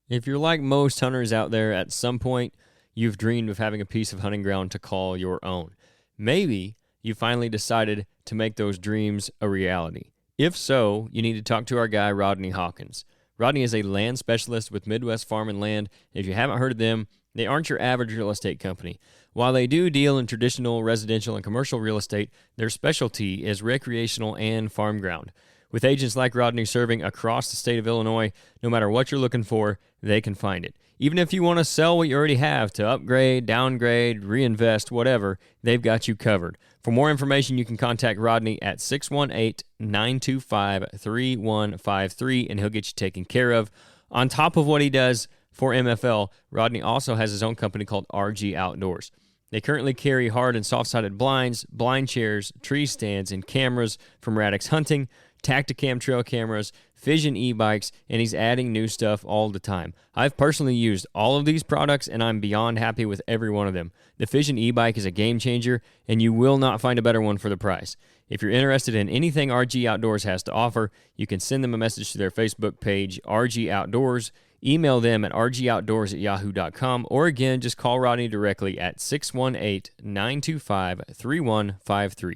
If you're like most hunters out there, at some point you've dreamed of having a piece of hunting ground to call your own. Maybe you finally decided to make those dreams a reality. If so, you need to talk to our guy, Rodney Hawkins. Rodney is a land specialist with Midwest Farm and Land. If you haven't heard of them, they aren't your average real estate company. While they do deal in traditional residential and commercial real estate, their specialty is recreational and farm ground. With agents like Rodney serving across the state of Illinois, no matter what you're looking for, they can find it. Even if you want to sell what you already have to upgrade, downgrade, reinvest, whatever, they've got you covered. For more information, you can contact Rodney at 618-925-3153, and he'll get you taken care of. On top of what he does for MFL, Rodney also has his own company called RHO Outdoors. They currently carry hard and soft-sided blinds, blind chairs, tree stands, and cameras from Radix Hunting, Tacticam trail cameras, Fission e-bikes, and he's adding new stuff all the time. I've personally used all of these products, and I'm beyond happy with every one of them. The Fission e-bike is a game changer, and you will not find a better one for the price. If you're interested in anything RG Outdoors has to offer, you can send them a message to their Facebook page, RG Outdoors, email them at rgoutdoors@yahoo.com, or again, just call Rodney directly at 618-925-3153.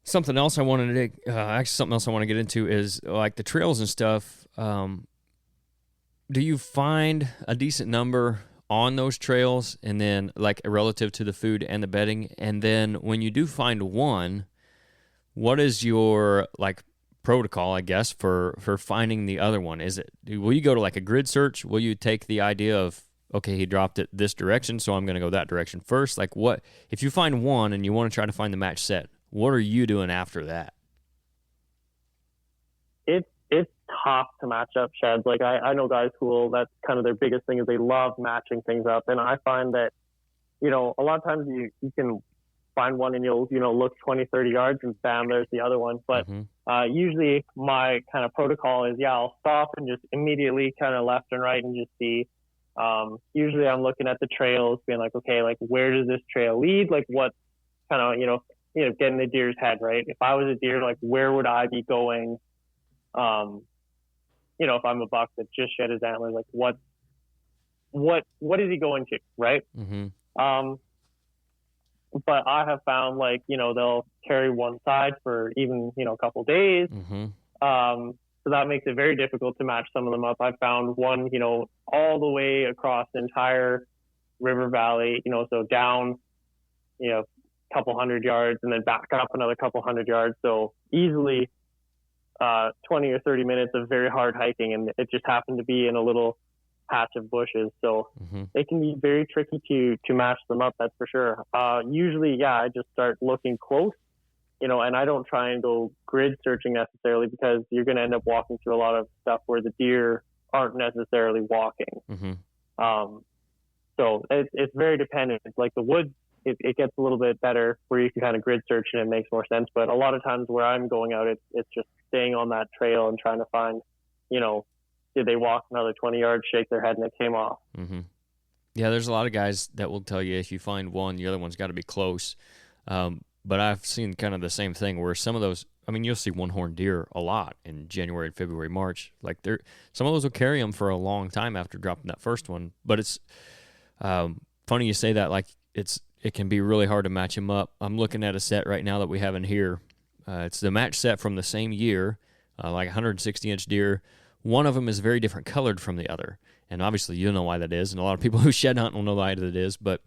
Something else I want to get into is like the trails and stuff. Do you find a decent number on those trails, and then like relative to the food and the bedding? And then when you do find one, what is your like protocol, I guess, for finding the other one? Will you go to like a grid search? Will you take the idea of, okay, he dropped it this direction, so I'm going to go that direction first? Like, what if you find one and you want to try to find the match set? What are you doing after that? It's tough to match up sheds. Like I know guys who that's kind of their biggest thing is they love matching things up. And I find that, a lot of times you can find one and you'll, look 20, 30 yards and bam, there's the other one. But usually my kind of protocol is, I'll stop and just immediately kind of left and right and just see. Usually I'm looking at the trails being like, okay, like where does this trail lead? Like what kind of, getting the deer's head, right? If I was a deer, like where would I be going? If I'm a buck that just shed his antlers, like what is he going to, right? But I have found like, they'll carry one side for even, a couple days. So that makes it very difficult to match some of them up. I found one, all the way across the entire river valley, so down, couple hundred yards and then back up another couple hundred yards. So easily 20 or 30 minutes of very hard hiking. And it just happened to be in a little patch of bushes. So Mm-hmm. it can be very tricky to match them up. That's for sure. Usually, I just start looking close, and I don't try and go grid searching necessarily, because you're going to end up walking through a lot of stuff where the deer aren't necessarily walking. Mm-hmm. So it's very dependent. It's like the woods, it gets a little bit better where you can kind of grid search and it makes more sense. But a lot of times where I'm going out, it's just staying on that trail and trying to find, did they walk another 20 yards, shake their head, and it came off. Mm-hmm. Yeah, there's a lot of guys that will tell you if you find one, the other one's got to be close. But I've seen kind of the same thing where some of those, I mean, you'll see one-horned deer a lot in January, February, March. Like some of those will carry them for a long time after dropping that first one. But it's funny you say that. Like it can be really hard to match them up. I'm looking at a set right now that we have in here. It's the match set from the same year, like 160-inch deer. One of them is very different colored from the other. And obviously you know why that is, and a lot of people who shed hunt will know why that is. But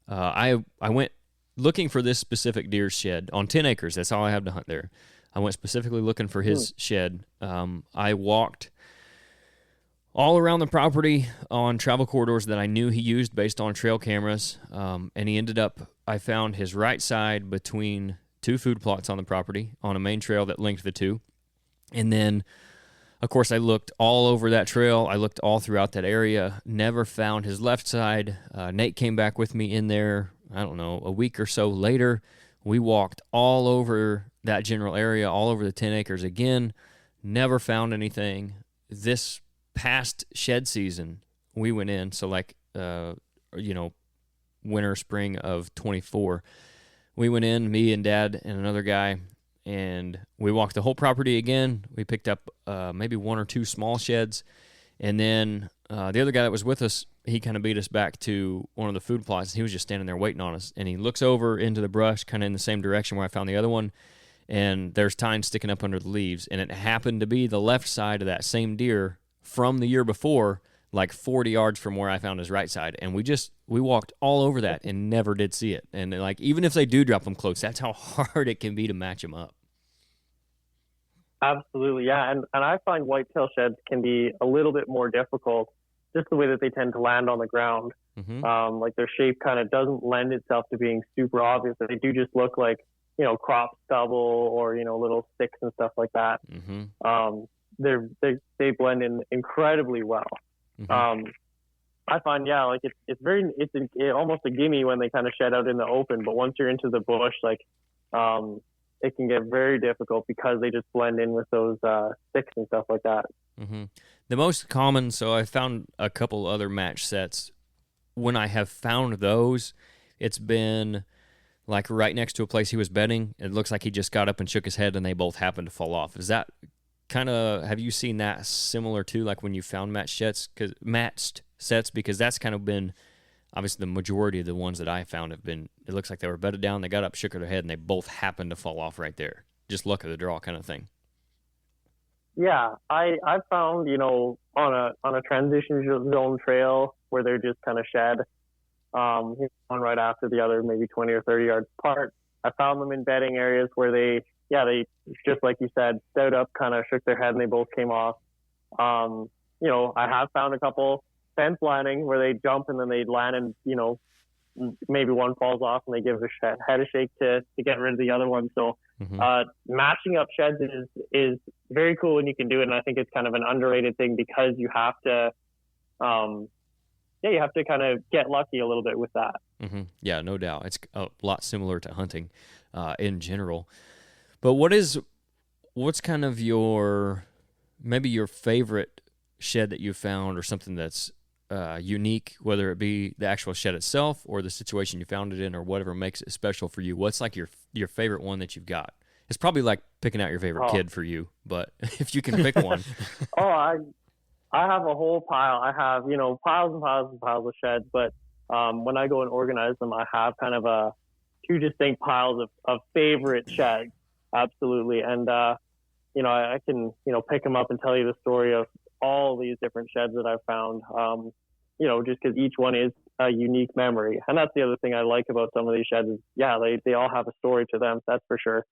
I went looking for this specific deer's shed on 10 acres. That's all I have to hunt there. I went specifically looking for his shed. I walked all around the property on travel corridors that I knew he used based on trail cameras, and he ended up, I found his right side between two food plots on the property on a main trail that linked the two. And then, of course, I looked all over that trail. I looked all throughout that area, never found his left side. Nate came back with me in there, I don't know, a week or so later. We walked all over that general area, all over the 10 acres again, never found anything. This past shed season, we went in, so like, winter, spring of 24, we went in, me and Dad and another guy, and we walked the whole property again. We picked up maybe one or two small sheds, and then the other guy that was with us, he kind of beat us back to one of the food plots. He was just standing there waiting on us, and he looks over into the brush, kind of in the same direction where I found the other one, and there's tines sticking up under the leaves, and it happened to be the left side of that same deer from the year before, like 40 yards from where I found his right side. And we walked all over that and never did see it. And like, even if they do drop them close, that's how hard it can be to match them up. Absolutely, yeah. And I find whitetail sheds can be a little bit more difficult, just the way that they tend to land on the ground. Mm-hmm. Like their shape kind of doesn't lend itself to being super obvious. They do just look like, crop stubble or, little sticks and stuff like that. Mm-hmm. They blend in incredibly well. Mm-hmm. I find, like it's almost a gimme when they kind of shed out in the open, but once you're into the bush, like, it can get very difficult because they just blend in with those sticks and stuff like that. Mm-hmm. The most common, so I found a couple other match sets. When I have found those, it's been like right next to a place he was bedding. It looks like he just got up and shook his head and they both happened to fall off. Is that kind of, have you seen that similar to like when you found matched sets? Because that's kind of been, obviously the majority of the ones that I found have been, it looks like they were bedded down, they got up, shook their head, and they both happened to fall off right there. Just luck of the draw kind of thing. Yeah, I found, on a transition zone trail where they're just kind of shed, one right after the other, maybe 20 or 30 yards apart. I found them in bedding areas where they just like you said, stood up, kind of shook their head, and they both came off. I have found a couple fence landing where they jump and then they land and, maybe one falls off and they give the head a shake to get rid of the other one. So matching up sheds is very cool when you can do it. And I think it's kind of an underrated thing because you have to, you have to kind of get lucky a little bit with that. Mm-hmm. Yeah, no doubt. It's a lot similar to hunting in general. But what's kind of maybe your favorite shed that you found, or something that's unique, whether it be the actual shed itself or the situation you found it in or whatever makes it special for you? What's like your favorite one that you've got? It's probably like picking out your favorite kid for you, but if you can pick one. I have a whole pile. I have, piles and piles and piles of sheds, but when I go and organize them, I have kind of two distinct piles of favorite sheds. Absolutely. And, I can, pick them up and tell you the story of all these different sheds that I've found, just because each one is a unique memory. And that's the other thing I like about some of these sheds is, they all have a story to them. That's for sure.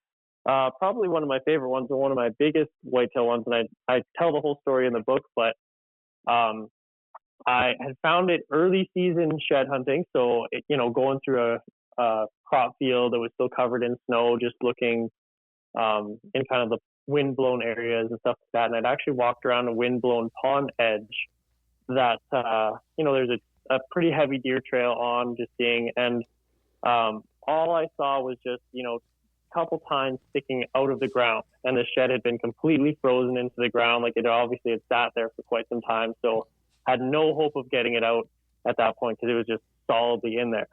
Probably one of my favorite ones and one of my biggest whitetail ones. And I tell the whole story in the book, but I had found it early season shed hunting. So, going through a crop field that was still covered in snow, just looking in kind of the wind-blown areas and stuff like that. And I'd actually walked around a wind-blown pond edge that, there's a pretty heavy deer trail on, just seeing. And all I saw was just, a couple tines sticking out of the ground. And the shed had been completely frozen into the ground. Like, it obviously had sat there for quite some time. So had no hope of getting it out at that point because it was just solidly in there.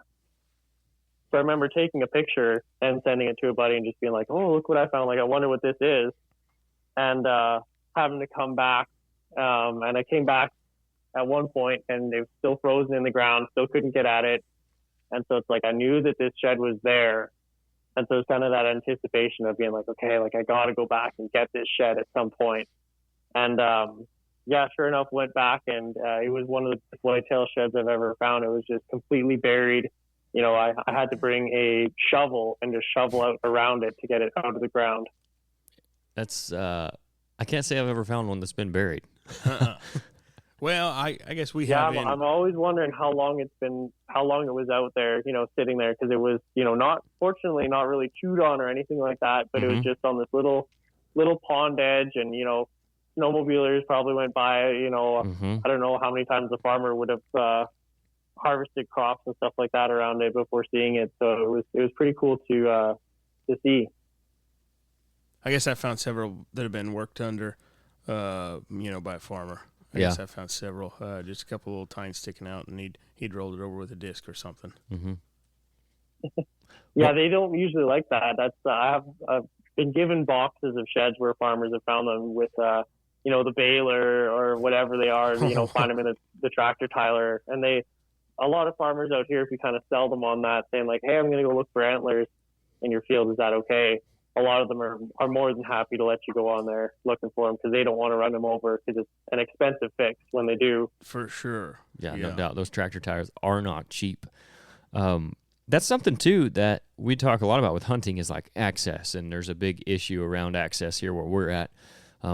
So I remember taking a picture and sending it to a buddy and just being like, oh, look what I found. Like, I wonder what this is. And having to come back. And I came back at one point and it was still frozen in the ground, still couldn't get at it. And so it's like, I knew that this shed was there. And so it's kind of that anticipation of being like, okay, like I got to go back and get this shed at some point. And sure enough, went back and it was one of the whitetail sheds I've ever found. It was just completely buried. I had to bring a shovel and just shovel out around it to get it out of the ground. That's, I can't say I've ever found one that's been buried. Well, I guess we have. Yeah, I'm always wondering how long it was out there, sitting there, because it was, fortunately not really chewed on or anything like that, but it was just on this little pond edge, and snowmobilers probably went by. I don't know how many times the farmer would have harvested crops and stuff like that around it before seeing it. So it was pretty cool to see. I guess I found several that have been worked under, by a farmer. I guess I found several, just a couple little tines sticking out, and he'd rolled it over with a disc or something. Mm-hmm. Yeah, they don't usually like that. That's I've been given boxes of sheds where farmers have found them with the baler or whatever they are. Find them in the tractor trailer, and a lot of farmers out here, if you kind of sell them on that, saying like, hey, I'm going to go look for antlers in your field, is that okay? A lot of them are more than happy to let you go on there looking for them because they don't want to run them over because it's an expensive fix when they do. For sure. Yeah, no doubt. Those tractor tires are not cheap. That's something, too, that we talk a lot about with hunting is like access, and there's a big issue around access here where we're at.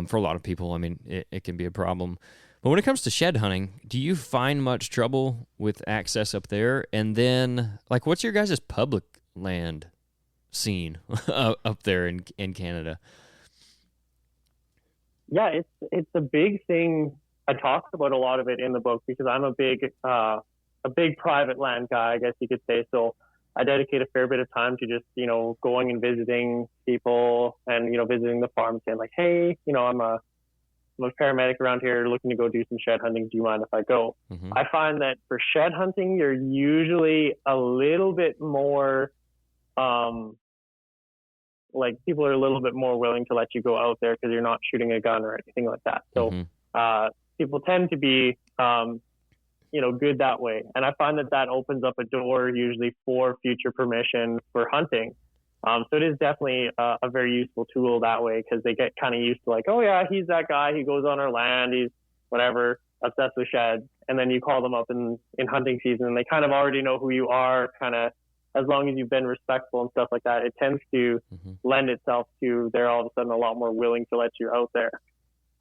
For a lot of people, I mean, it can be a problem. But when it comes to shed hunting, do you find much trouble with access up there? And then, like, what's your guys' public land scene up there in Canada? Yeah, it's a big thing. I talk about a lot of it in the book because I'm a big private land guy, I guess you could say. So I dedicate a fair bit of time to just, going and visiting people and, visiting the farm, saying like, hey, I'm a paramedic around here looking to go do some shed hunting. Do you mind if I go? Mm-hmm. I find that for shed hunting, you're usually a little bit more, like people are a little bit more willing to let you go out there because you're not shooting a gun or anything like that. So people tend to be, good that way. And I find that opens up a door usually for future permission for hunting. So it is definitely a very useful tool that way because they get kind of used to like, oh yeah, he's that guy. He goes on our land. He's whatever, obsessed with sheds. And then you call them up in hunting season and they kind of already know who you are, kind of, as long as you've been respectful and stuff like that, it tends to lend itself to they're all of a sudden a lot more willing to let you out there.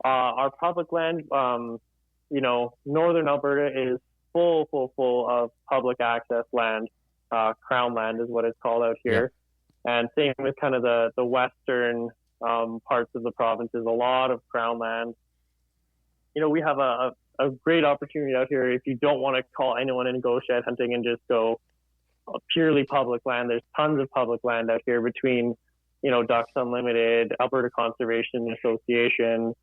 Our public land, northern Alberta is full of public access land. Crown land is what it's called out here. Yeah. And same with kind of the western parts of the province is a lot of crown land. We have a great opportunity out here if you don't want to call anyone in and go shed hunting and just go purely public land. There's tons of public land out here between, Ducks Unlimited, Alberta Conservation Association,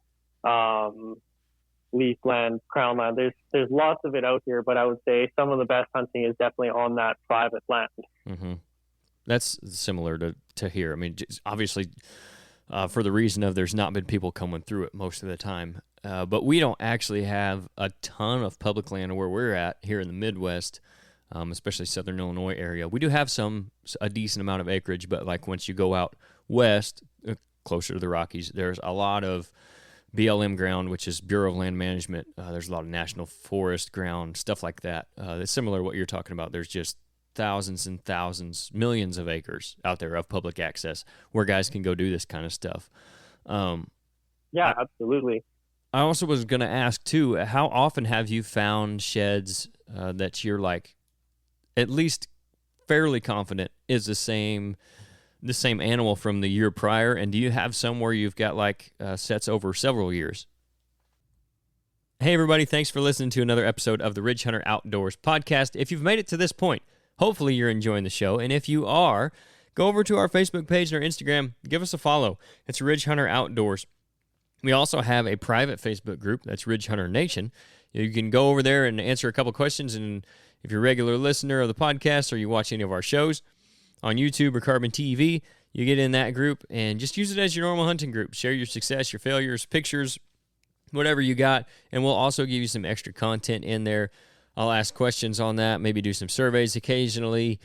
lease land, crown land. There's lots of it out here, but I would say some of the best hunting is definitely on that private land. Mm-hmm. That's similar to here. I mean, obviously, for the reason of there's not been people coming through it most of the time, but we don't actually have a ton of public land where we're at here in the Midwest. Especially Southern Illinois area. We do have a decent amount of acreage, but like once you go out west, closer to the Rockies, there's a lot of BLM ground, which is Bureau of Land Management. There's a lot of national forest ground, stuff like that. It's similar to what you're talking about. There's just thousands and thousands, millions of acres out there of public access where guys can go do this kind of stuff. Yeah, absolutely. I also was going to ask too, how often have you found sheds that you're like at least fairly confident is the same animal from the year prior, and do you have some where you've got like sets over several years? Hey everybody, thanks for listening to another episode of the Ridge Hunter Outdoors podcast. If you've made it to this point, hopefully you're enjoying the show, and if you are, go over to our Facebook page and our Instagram, give us a follow. It's Ridge Hunter Outdoors. We also have a private Facebook group, that's Ridge Hunter Nation. You can go over there and answer a couple questions, and if you're a regular listener of the podcast or you watch any of our shows on YouTube or Carbon TV, you get in that group and just use it as your normal hunting group. Share your success, your failures, pictures, whatever you got, and we'll also give you some extra content in there. I'll ask questions on that, maybe do some surveys occasionally,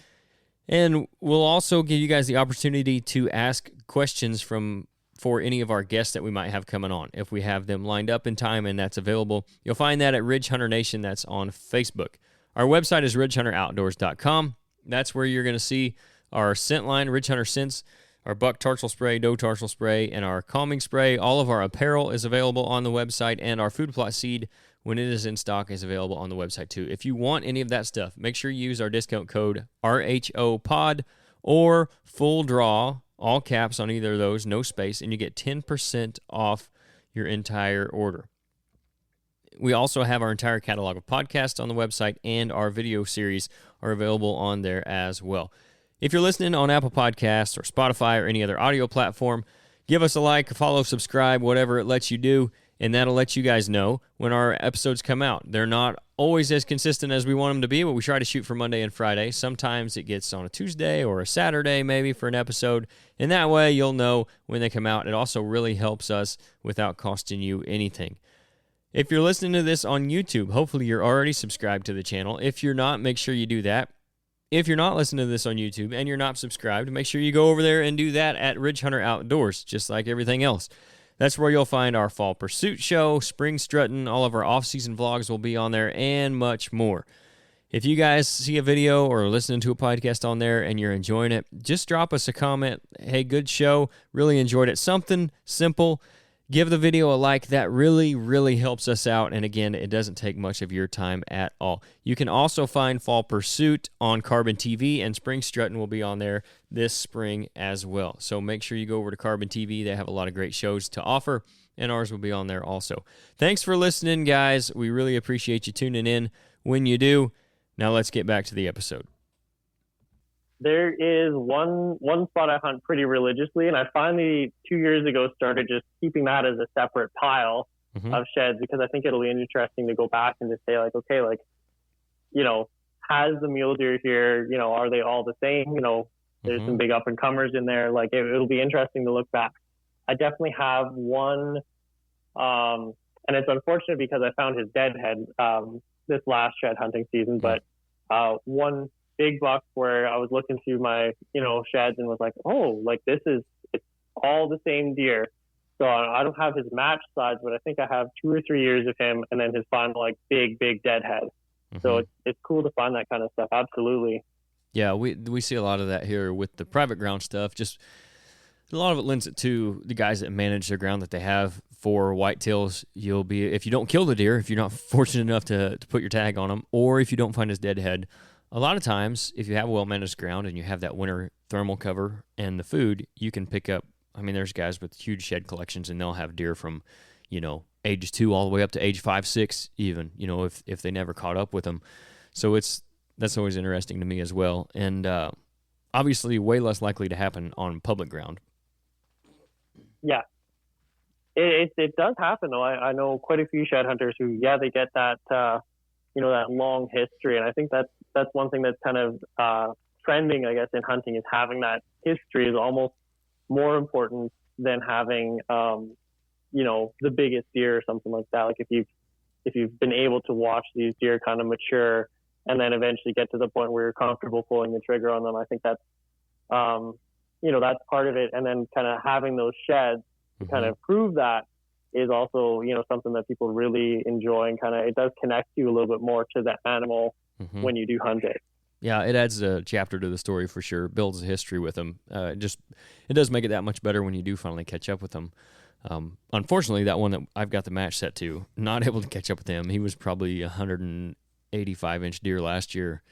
and we'll also give you guys the opportunity to ask questions for any of our guests that we might have coming on, if we have them lined up in time and that's available. You'll find that at Ridge Hunter Nation. That's on Facebook. Our website is ridgehunteroutdoors.com. That's where you're going to see our scent line, Ridge Hunter Scents, our buck tarsal spray, doe tarsal spray, and our calming spray. All of our apparel is available on the website, and our food plot seed, when it is in stock, is available on the website too. If you want any of that stuff, make sure you use our discount code RHO pod or Full Draw, all caps on either of those, no space, and you get 10% off your entire order. We also have our entire catalog of podcasts on the website, and our video series are available on there as well. If you're listening on Apple Podcasts or Spotify or any other audio platform, give us a like, follow, subscribe, whatever it lets you do, and that'll let you guys know when our episodes come out. They're not always as consistent as we want them to be, but we try to shoot for Monday and Friday. Sometimes it gets on a Tuesday or a Saturday maybe for an episode, and that way you'll know when they come out. It also really helps us without costing you anything. If you're listening to this on YouTube, hopefully you're already subscribed to the channel. If you're not, make sure you do that. If you're not listening to this on YouTube and you're not subscribed, make sure you go over there and do that at Ridge Hunter Outdoors, just like everything else. That's where you'll find our fall pursuit show, spring strutting, all of our off-season vlogs will be on there, and much more. If you guys see a video or listening to a podcast on there and you're enjoying it, just drop us a comment. Hey, good show. Really enjoyed it. Something simple. Give the video a like. That really, really helps us out. And again, it doesn't take much of your time at all. You can also find Fall Pursuit on Carbon TV, and Spring Strutting will be on there this spring as well. So make sure you go over to Carbon TV. They have a lot of great shows to offer, and ours will be on there also. Thanks for listening, guys. We really appreciate you tuning in when you do. Now let's get back to the episode. There is one spot I hunt pretty religiously, and I finally 2 years ago started just keeping that as a separate pile of sheds, because I think it'll be interesting to go back and just say, like, okay, like, you know, has the mule deer here, you know, are they all the same? You know, there's some big up and comers in there. Like, it'll be interesting to look back. I definitely have one, and it's unfortunate because I found his dead head this last shed hunting season, but one big buck where I was looking through my, you know, sheds and was like, oh, like it's all the same deer. So I don't have his match size, but I think I have 2 or 3 years of him, and then his final like big dead head. So it's cool to find that kind of stuff. Absolutely. Yeah, we see a lot of that here with the private ground stuff. Just a lot of it lends it to the guys that manage their ground that they have for whitetails. You'll be, if you don't kill the deer, if you're not fortunate enough to put your tag on them, or if you don't find his dead head, a lot of times, if you have well-managed ground and you have that winter thermal cover and the food, you can pick up, I mean, there's guys with huge shed collections, and they'll have deer from, you know, age 2 all the way up to age 5, 6 even, you know, if they never caught up with them. So that's always interesting to me as well. And obviously way less likely to happen on public ground. Yeah. It does happen, though. I know quite a few shed hunters who, they get that, you know, that long history. And I think that's one thing that's kind of trending, I guess, in hunting, is having that history is almost more important than having, you know, the biggest deer or something like that. Like if you've been able to watch these deer kind of mature and then eventually get to the point where you're comfortable pulling the trigger on them, I think that's, you know, that's part of it. And then kind of having those sheds to kind of prove that is also, you know, something that people really enjoy, and kind of, it does connect you a little bit more to that animal when you do hunt it. Yeah, it adds a chapter to the story for sure. Builds a history with them. It does make it that much better when you do finally catch up with them. Unfortunately, that one that I've got the match set to, not able to catch up with him. He was probably 185-inch deer last year,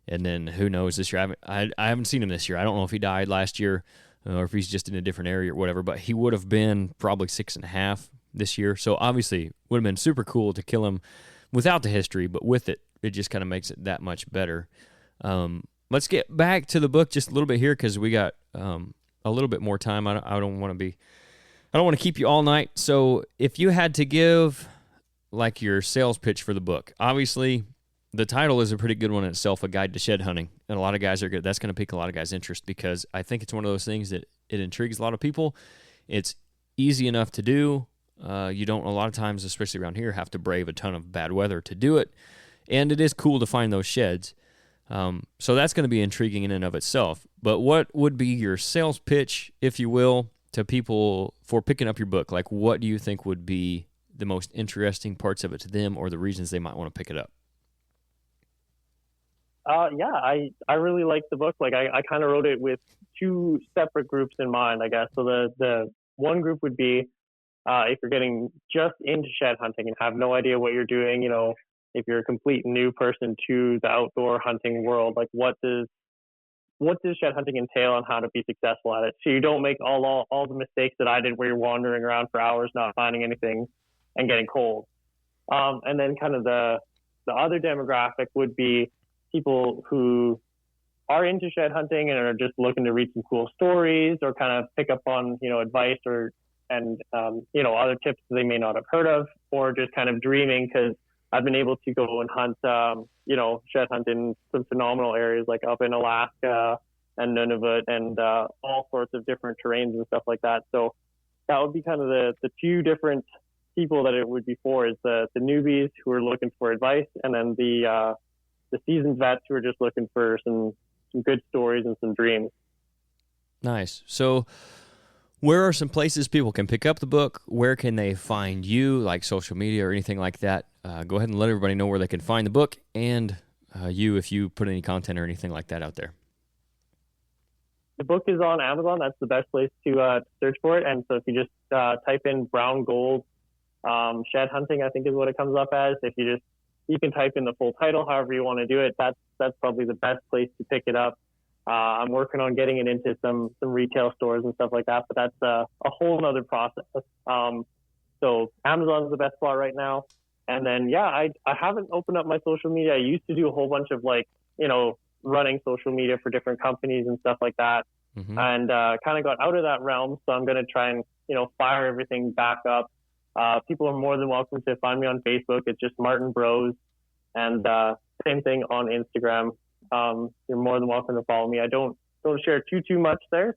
and then who knows this year. I haven't seen him this year. I don't know if he died last year or if he's just in a different area or whatever, but he would have been probably 6.5 this year. So obviously would have been super cool to kill him without the history, but with it, it just kind of makes it that much better. Let's get back to the book just a little bit here because we got a little bit more time. I don't want to keep you all night. So if you had to give like your sales pitch for the book, obviously the title is a pretty good one in itself, A Guide to Shed Hunting. And a lot of guys are good. That's going to pique a lot of guys' interest because I think it's one of those things that it intrigues a lot of people. It's easy enough to do. You don't, a lot of times, especially around here, have to brave a ton of bad weather to do it. And it is cool to find those sheds. So that's going to be intriguing in and of itself. But what would be your sales pitch, if you will, to people for picking up your book? Like, what do you think would be the most interesting parts of it to them or the reasons they might want to pick it up? Yeah, I really like the book. Like I kind of wrote it with two separate groups in mind, I guess. So the one group would be if you're getting just into shed hunting and have no idea what you're doing, if you're a complete new person to the outdoor hunting world, like what does shed hunting entail and how to be successful at it? So you don't make all the mistakes that I did where you're wandering around for hours not finding anything and getting cold. And then kind of the other demographic would be people who are into shed hunting and are just looking to read some cool stories or kind of pick up on, advice and other tips they may not have heard of, or just kind of dreaming because I've been able to go and hunt, shed hunt in some phenomenal areas like up in Alaska and Nunavut and all sorts of different terrains and stuff like that. So that would be kind of the two different people that it would be for, is the newbies who are looking for advice, and then the seasoned vets who are just looking for some good stories and some dreams. Nice. So where are some places people can pick up the book? Where can they find you, like social media or anything like that? Go ahead and let everybody know where they can find the book and you, if you put any content or anything like that out there. The book is on Amazon. That's the best place to search for it. And so if you just type in brown gold shed hunting, I think is what it comes up as. If you can type in the full title, however you want to do it. That's probably the best place to pick it up. I'm working on getting it into some retail stores and stuff like that, but that's a whole nother process. So Amazon is the best spot right now. And then, I haven't opened up my social media. I used to do a whole bunch of running social media for different companies and stuff like that. Mm-hmm. And kind of got out of that realm. So I'm going to try and, fire everything back up. People are more than welcome to find me on Facebook. It's just Martin Brose. And same thing on Instagram. You're more than welcome to follow me. I don't share too much there.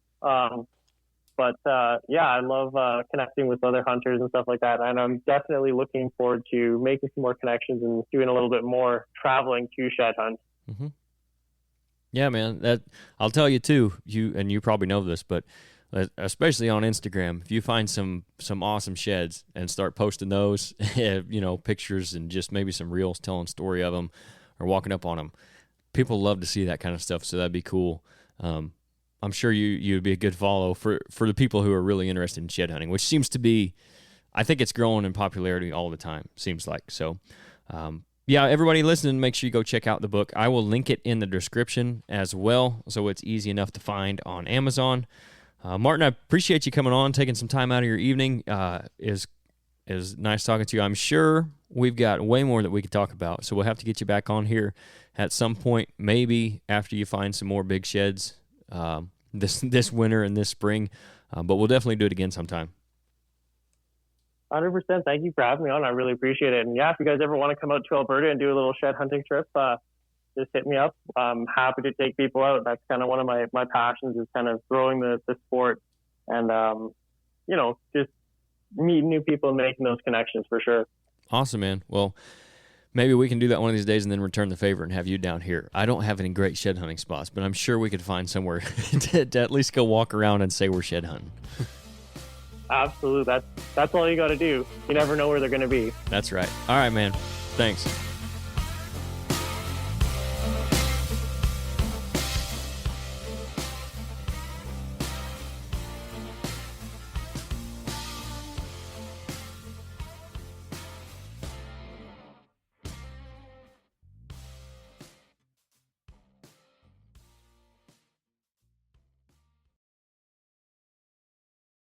But I love connecting with other hunters and stuff like that. And I'm definitely looking forward to making some more connections and doing a little bit more traveling to shed hunt. Mm-hmm. Yeah, man. That I'll tell you too. You probably know this, but especially on Instagram, if you find some awesome sheds and start posting those, pictures and just maybe some reels telling story of them or walking up on them, people love to see that kind of stuff. So that'd be cool. I'm sure you'd be a good follow for the people who are really interested in shed hunting, which seems to be, I think it's growing in popularity all the time, seems like. So, everybody listening, make sure you go check out the book. I will link it in the description as well, so it's easy enough to find on Amazon. Martin, I appreciate you coming on, taking some time out of your evening. Is nice talking to you. I'm sure we've got way more that we could talk about, so we'll have to get you back on here at some point, maybe after you find some more big sheds this winter and this spring, but we'll definitely do it again sometime. 100%. Thank you for having me on. I really appreciate it. And if you guys ever want to come out to Alberta and do a little shed hunting trip, just hit me up. I'm happy to take people out. That's kind of one of my passions, is kind of growing the sport and, just meeting new people and making those connections for sure. Awesome, man. Well, maybe we can do that one of these days and then return the favor and have you down here. I don't have any great shed hunting spots, but I'm sure we could find somewhere to at least go walk around and say we're shed hunting. Absolutely. That's all you got to do. You never know where they're going to be. That's right. All right, man. Thanks.